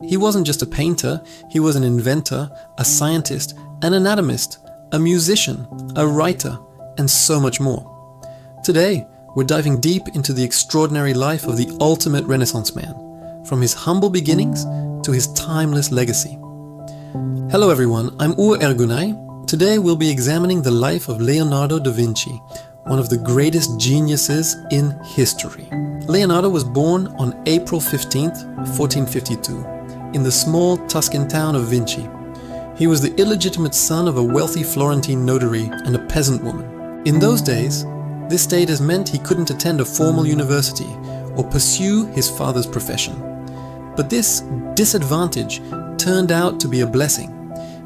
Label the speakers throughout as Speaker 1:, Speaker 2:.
Speaker 1: He wasn't just a painter, he was an inventor, a scientist, an anatomist, a musician, a writer, and so much more. Today, we're diving deep into the extraordinary life of the ultimate Renaissance man, from his humble beginnings to his timeless legacy. Hello everyone, I'm Ur Ergunay. Today we'll be examining the life of Leonardo da Vinci, one of the greatest geniuses in history. Leonardo was born on April 15th, 1452, in the small Tuscan town of Vinci. He was the illegitimate son of a wealthy Florentine notary and a peasant woman. In those days, this status meant he couldn't attend a formal university or pursue his father's profession. But this disadvantage turned out to be a blessing.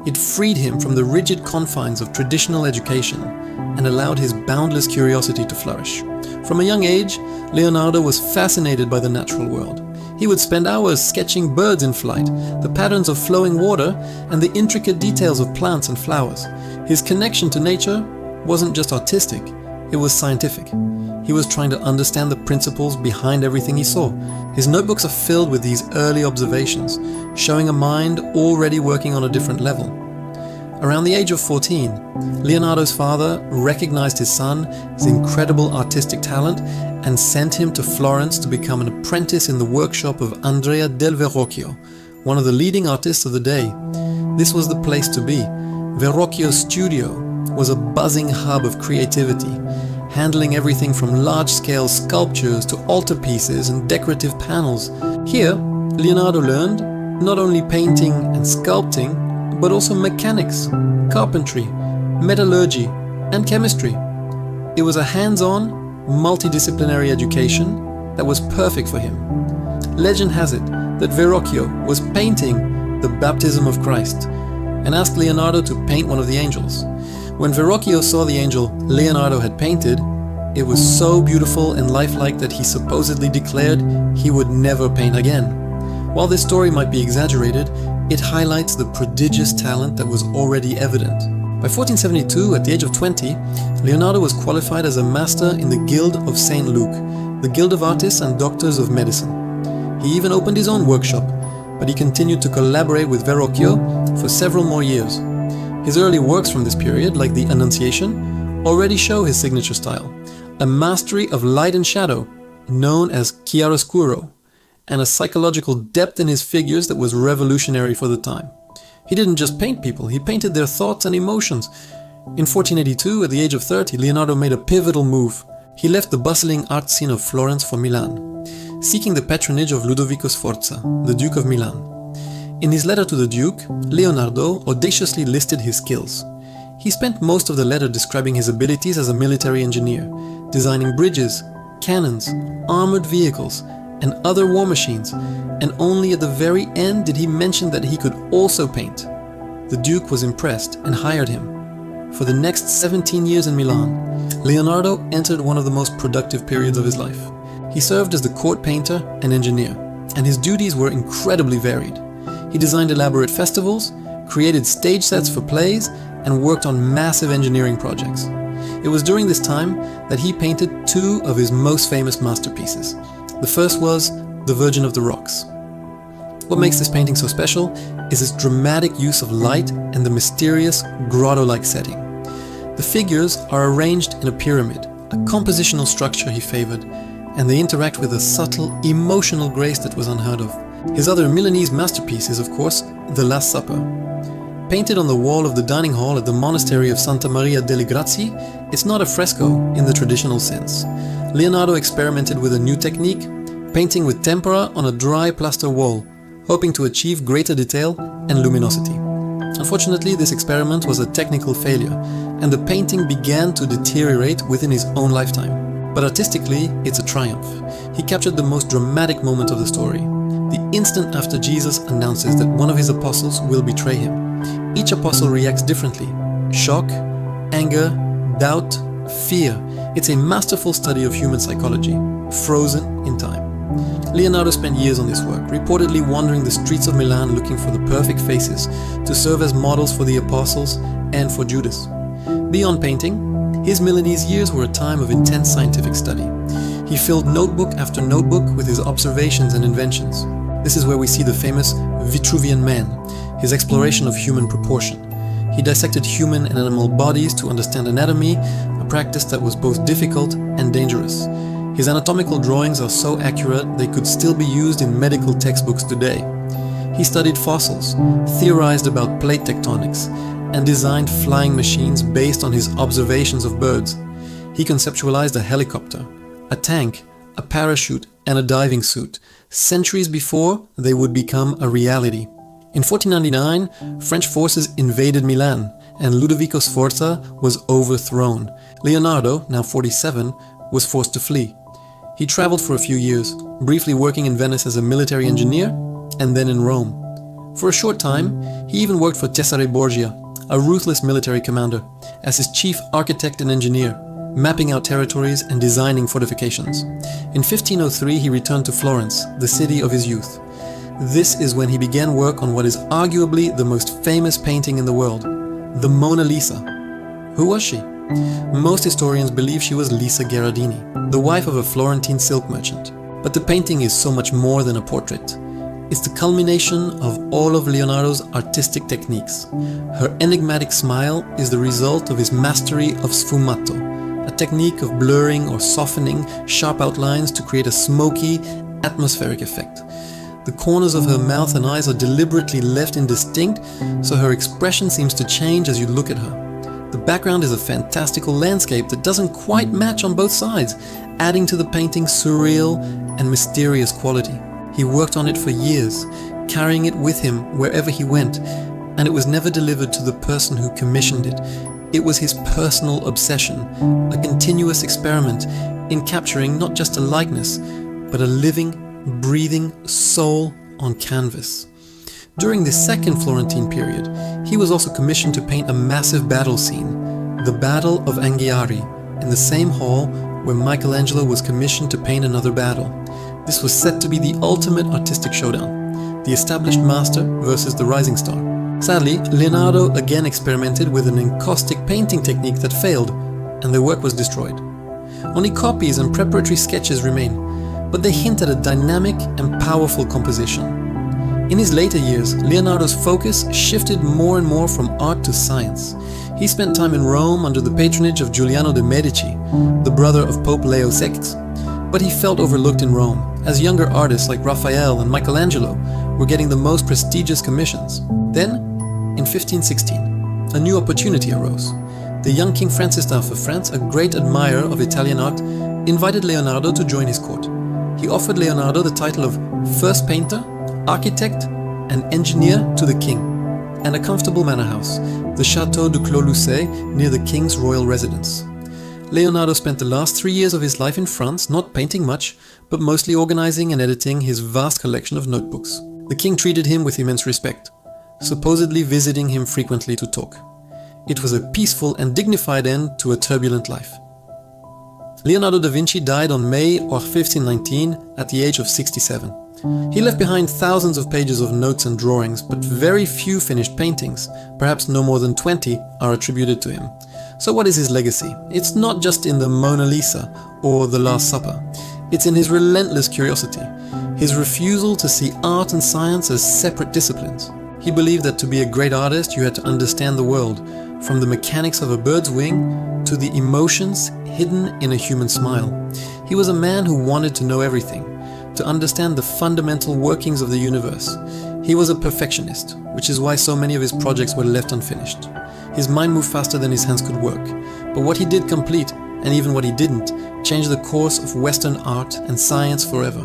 Speaker 1: It freed him from the rigid confines of traditional education and allowed his boundless curiosity to flourish. From a young age, Leonardo was fascinated by the natural world. He would spend hours sketching birds in flight, the patterns of flowing water, and the intricate details of plants and flowers. His connection to nature wasn't just artistic, it was scientific. He was trying to understand the principles behind everything he saw. His notebooks are filled with these early observations, showing a mind already working on a different level. Around the age of 14, Leonardo's father recognized his son's incredible artistic talent and sent him to Florence to become an apprentice in the workshop of Andrea del Verrocchio, one of the leading artists of the day. This was the place to be. Verrocchio's studio was a buzzing hub of creativity, handling everything from large-scale sculptures to altarpieces and decorative panels. Here, Leonardo learned not only painting and sculpting, but also mechanics, carpentry, metallurgy, and chemistry. It was a hands-on, multidisciplinary education that was perfect for him. Legend has it that Verrocchio was painting the baptism of Christ and asked Leonardo to paint one of the angels. When Verrocchio saw the angel Leonardo had painted, it was so beautiful and lifelike that he supposedly declared he would never paint again. While this story might be exaggerated, it highlights the prodigious talent that was already evident. By 1472, at the age of 20, Leonardo was qualified as a master in the Guild of St. Luke, the Guild of Artists and Doctors of Medicine. He even opened his own workshop, but he continued to collaborate with Verrocchio for several more years. His early works from this period, like the Annunciation, already show his signature style, a mastery of light and shadow, known as chiaroscuro, and a psychological depth in his figures that was revolutionary for the time. He didn't just paint people, he painted their thoughts and emotions. In 1482, at the age of 30, Leonardo made a pivotal move. He left the bustling art scene of Florence for Milan, seeking the patronage of Ludovico Sforza, the Duke of Milan. In his letter to the Duke, Leonardo audaciously listed his skills. He spent most of the letter describing his abilities as a military engineer, designing bridges, cannons, armored vehicles, and other war machines, and only at the very end did he mention that he could also paint. The Duke was impressed and hired him. For the next 17 years in Milan, Leonardo entered one of the most productive periods of his life. He served as the court painter and engineer, and his duties were incredibly varied. He designed elaborate festivals, created stage sets for plays, and worked on massive engineering projects. It was during this time that he painted two of his most famous masterpieces. The first was The Virgin of the Rocks. What makes this painting so special is its dramatic use of light and the mysterious grotto-like setting. The figures are arranged in a pyramid, a compositional structure he favored, and they interact with a subtle, emotional grace that was unheard of. His other Milanese masterpiece is, of course, The Last Supper. Painted on the wall of the dining hall at the monastery of Santa Maria delle Grazie, it's not a fresco in the traditional sense. Leonardo experimented with a new technique, painting with tempera on a dry plaster wall, hoping to achieve greater detail and luminosity. Unfortunately, this experiment was a technical failure, and the painting began to deteriorate within his own lifetime. But artistically, it's a triumph. He captured the most dramatic moment of the story, the instant after Jesus announces that one of his apostles will betray him. Each apostle reacts differently: shock, anger, doubt, fear. It's a masterful study of human psychology, frozen in time. Leonardo spent years on this work, reportedly wandering the streets of Milan looking for the perfect faces to serve as models for the apostles and for Judas. Beyond painting, his Milanese years were a time of intense scientific study. He filled notebook after notebook with his observations and inventions. This is where we see the famous Vitruvian Man, his exploration of human proportion. He dissected human and animal bodies to understand anatomy, a practice that was both difficult and dangerous. His anatomical drawings are so accurate they could still be used in medical textbooks today. He studied fossils, theorized about plate tectonics, and designed flying machines based on his observations of birds. He conceptualized a helicopter, a tank, a parachute, and a diving suit, centuries before they would become a reality. In 1499, French forces invaded Milan, and Ludovico Sforza was overthrown. Leonardo, now 47, was forced to flee. He traveled for a few years, briefly working in Venice as a military engineer, and then in Rome. For a short time, he even worked for Cesare Borgia, a ruthless military commander, as his chief architect and engineer, mapping out territories and designing fortifications. In 1503, he returned to Florence, the city of his youth. This is when he began work on what is arguably the most famous painting in the world, the Mona Lisa. Who was she? Most historians believe she was Lisa Gherardini, the wife of a Florentine silk merchant. But the painting is so much more than a portrait. It's the culmination of all of Leonardo's artistic techniques. Her enigmatic smile is the result of his mastery of sfumato, a technique of blurring or softening sharp outlines to create a smoky, atmospheric effect. The corners of her mouth and eyes are deliberately left indistinct, so her expression seems to change as you look at her. The background is a fantastical landscape that doesn't quite match on both sides, adding to the painting's surreal and mysterious quality. He worked on it for years, carrying it with him wherever he went, and it was never delivered to the person who commissioned it. It was his personal obsession, a continuous experiment in capturing not just a likeness, but a living, breathing soul on canvas. During the second Florentine period, he was also commissioned to paint a massive battle scene, the Battle of Anghiari, in the same hall where Michelangelo was commissioned to paint another battle. This was set to be the ultimate artistic showdown, the established master versus the rising star. Sadly, Leonardo again experimented with an encaustic painting technique that failed, and the work was destroyed. Only copies and preparatory sketches remain, but they hint at a dynamic and powerful composition. In his later years, Leonardo's focus shifted more and more from art to science. He spent time in Rome under the patronage of Giuliano de' Medici, the brother of Pope Leo VI, but he felt overlooked in Rome, as younger artists like Raphael and Michelangelo were getting the most prestigious commissions. Then, in 1516, a new opportunity arose. The young King Francis I of France, a great admirer of Italian art, invited Leonardo to join his court. He offered Leonardo the title of first painter, architect, and engineer to the king, and a comfortable manor house, the Château du Clos-Lucé, near the king's royal residence. Leonardo spent the last 3 years of his life in France, not painting much, but mostly organizing and editing his vast collection of notebooks. The king treated him with immense respect, supposedly visiting him frequently to talk. It was a peaceful and dignified end to a turbulent life. Leonardo da Vinci died on May 1519 at the age of 67. He left behind thousands of pages of notes and drawings, but very few finished paintings, perhaps no more than 20, are attributed to him. So what is his legacy? It's not just in the Mona Lisa or the Last Supper. It's in his relentless curiosity, his refusal to see art and science as separate disciplines. He believed that to be a great artist you had to understand the world, from the mechanics of a bird's wing to the emotions hidden in a human smile. He was a man who wanted to know everything, to understand the fundamental workings of the universe. He was a perfectionist, which is why so many of his projects were left unfinished. His mind moved faster than his hands could work, but what he did complete, and even what he didn't, changed the course of Western art and science forever.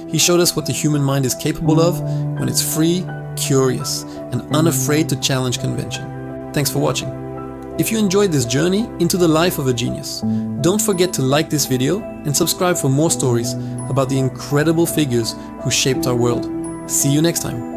Speaker 1: He showed us what the human mind is capable of when it's free, curious, and unafraid to challenge convention. Thanks for watching. If you enjoyed this journey into the life of a genius, don't forget to like this video and subscribe for more stories about the incredible figures who shaped our world. See you next time.